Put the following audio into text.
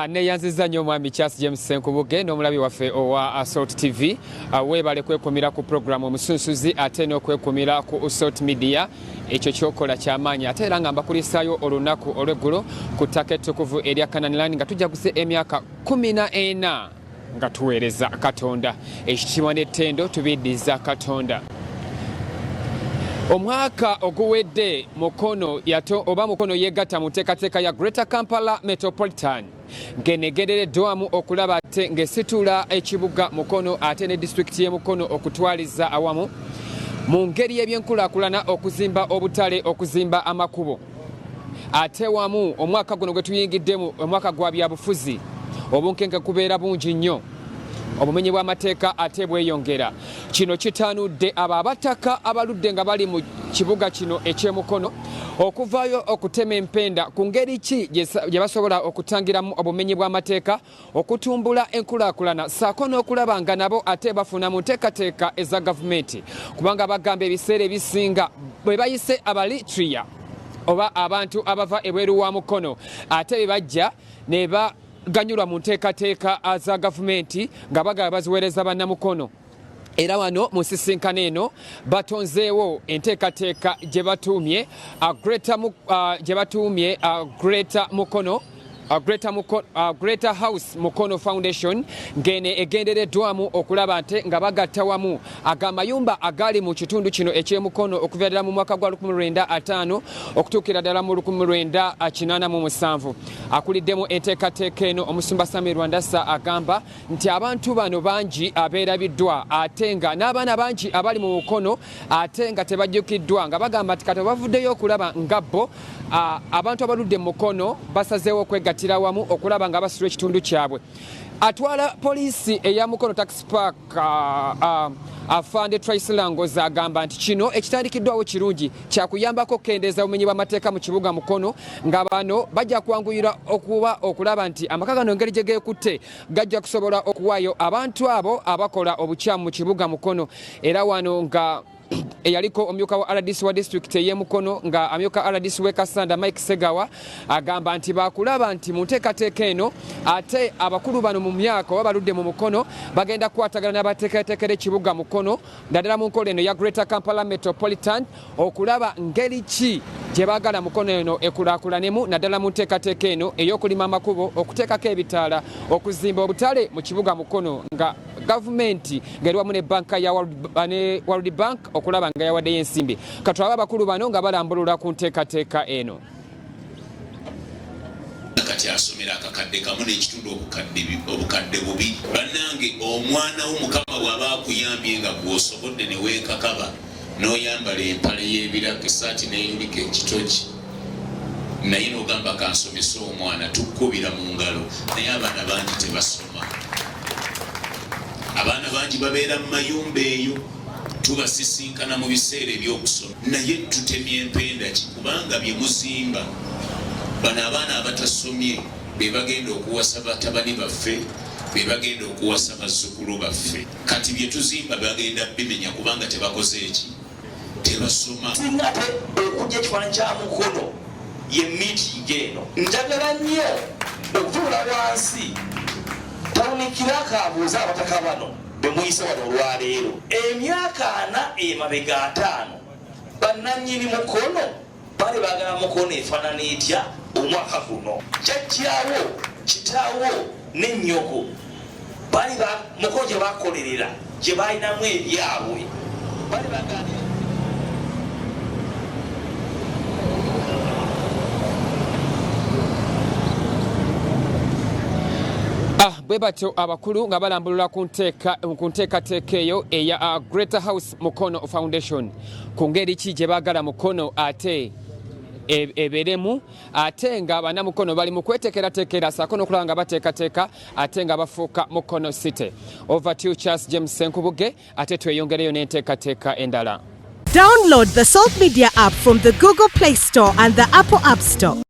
neyanziza nnyo omwami Charles James Senkubuge n'omulabi waffe owa Assault TV weebale kwekumira ku programu Omusunsuzi ate n'okwekumira ku Assault Media ekyo kyokola kyamaanyi ate era nga mbakulisaayo olunaku olw'eggulo ku ttaka ettukuvu erya Kananirani nga tujaguze emyaka 14 nga tuweereza Katonda ekitiibwa n'ettendo tubiddiza Katonda. Omwaka oguwedde Mukono Mukono yegatta mu nteekateeka ya Greater Kampala Metropolitan ng'enegerereddwamu okulaba ate ng'esitula ekibuga Mukono ate ne disitulikiti y'e Mukono okutwaliza awamu mu ngeri y'ebyenkulaakulana okuzimba obutale okuzimba amakubo ate wamu omwaka guno gwe tuyingiddemu omwaka gwa byabufuzi obunkenke kubeera bungi nnyo obumenyi bw'amateeka ate bweyongera. Kino kitaanudde abo abataka abaludde nga bali mu kibuga kino eky'Emukono okuvaayo okutema empenda ku ngeri ki gye basobola okutangiramu obumenyi bw'amateeka okutumbula enkulaakulana saako n'okulaba nga nabo ate bafuna mu nteekateeka eza gavumenti kubanga bagamba ebiseera ebisinga bwe bayise abalitria oba abantu abava ebweru wa Mukono ate bye bajja ne ganyulwa mu nteekateeka za gavumenti nga bagala baziweereza bannamukono. Era wano mu nsisinkano eno batonzeewo enteekateeka gye batuumye Greater House Mukono Foundation ngene egendereddwamu okulaba nte nga bagatta wamu amayumba agali mu kitundu kino eky'Emukono okuva ddala mu mwaka gwa 1905 okutuukira ddala mu 1987. Akuliddemu enteekateeka eno Omusumba Sami Rwandasa agamba nti abantu bano bangi abeerabiddwa ate nga n'abaana bangi abali mu Mukono ate nga tebajjukiddwa nga bagamba nti kati bavuddeyo okulaba nga bo abantu abaludde mu Mukono basazeewo okwegattira wamu okulaba nga basula ekitundu kyabwe. Atwala poliisi eya Mukono Taxi Park afande Tracy Langoz agamba nti kino ekitandikiddwawo kirungi kyakuyambako okukendeeza obumenyi bw'amateeka mu kibuga Mukono nga bano bajja kwanguyira okulaba nti amaka gano engeri gye geekutte gajja kusobola okuwaayo abantu abo abakola obukyamu mu kibuga Mukono. Era wano nga eyaliko omyuka wa RDC wa district y'e Mukono nga amyuka RDC w'e Kasanda Mike Segawa agamba nti bakulaba nti mu nteekateeka eno ate abakulu bano mu myaka oba baludde mu Mukono bagenda kukwatagana n'abateekateekera ekibuga Mukono naddala mu nkola eno ya Greater Kampala Metropolitan okulaba ngeri ki gye baagala Mukono eno ekulaakulanemu naddala mu nteekateeka eno ey'okulima amakubo okuteekako ebitaala okuzimba obutale mu kibuga Mukono nga gavumenti ngeri wamu ne banka ya World Bank okulaba nga yawaddeyo ensimbi. Katwaba abakulu bano nga balambulula ku nteekateeka eno. Kati asomera akakadde kamu n'ekitundu obukadde bubi bannange omwana w'Omukama bw'aba akuyambye nga gw'osobodde ne weekakaba n'oyambala empale y'ebirako essaati n'eyulika ekitogi naye n'ogamba kansomesa omwana tukkubira mu ngalo naye abaana bangi tebasoma. Abaana bangi babeera mu mayumba eyo tubasisinkana mu biseera ebyokusoma naye tutemye empenda ki kubanga bye muzimba bano abaana abatasomye be bagenda okuwasa batabani baffe be bagenda okuwasa bazzukulu baffe kati bye tuzimba bagenda bimenya kubanga tebakoze eki tebasoma. Singate okujja ekifaananyi kya Mukono ye meeting eno njagala nnyo okutuula wansi tawunikira akaabuuza abataka bano bemuyise wano olwaleero emyaka 4 emabega 5 bannannyini Mukono bali baagala Mukono efaanana etya omwaka guno. Jjajjaawo kitaawo n'ennyoko bali Mukono gye bakolerera gye balinamu ebyabwe bali baagala bwe batyo abakulu nga balambulula ku nteekateeka eyo eya Greater House Mukono Foundation ku ngeri ki gye baagala Mukono ate eberemu ate nga bannamukono bali mu kweteekerateekera saako n'okulaba nga bateekateeka ate nga bafuuka Mukono City. Over to Charles James Senkubuge ate tweyongereyo n'enteekateeka endala. Download the Salt Media app from the Google Play Store and the Apple App Store.